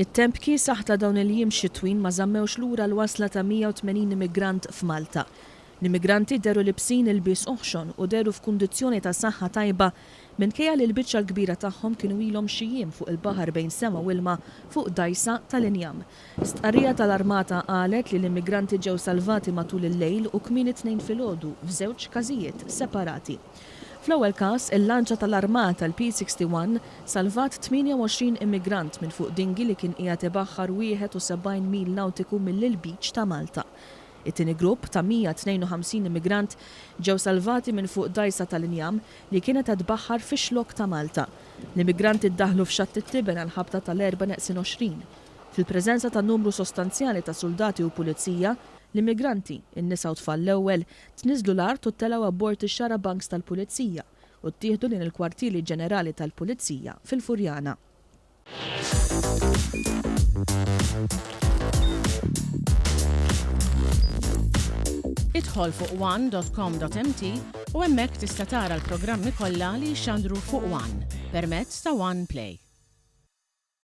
It-temp kiesaħ ta' dawn il-jiem xitwin ma żammewx lura l-wasla ta' 180 immigrant f'Malta. L-immigranti deru libsin il-bis oħxon u deru f'kundizzjoni ta' saħħa tajba minkejja li l-biċċa l-kbira tagħhom kienu ilhom xi jiem fuq il-baħar bejn sema u ilma fuq dajsa tal-injam. Stqarrija tal-Armata qalet li l-immigranti ġew salvati matul il-lejl u kmieni it-Tnejn filgħodu f'żewġ każijiet separati. Fl-ewwel każ, il-lanċa tal-Armata l-P61 salvat 28 immigrant minn fuq dingi li kien qiegħed ibaħħar 71 mil nautiku mill-beach ta' Malta. It-tieni grupp ta' 152 immigrant ġew salvati minn fuq dajsa tal-injam li kienet qed tbaħħar fix-xlokk ta' Malta. L-immigranti iddaħħlu f'xatt it-Tiben għall-ħabta tal-4-20. Fil-preżenza ta' numru sostanzjali ta' soldati u pulizija, l-immigranti, in-nisa u tfal l-ewwel, tniżlu l-art u telgħu abbord ix-xarabanks tal-pulizija u ttieħdu lejn il-kwartieri ġenerali tal-pulizija fil-Furjana. Idħol fuq one.com.mt u hemmhekk tista' tara l-programmi kollha li jxandru fuq One permezz ta' One Play.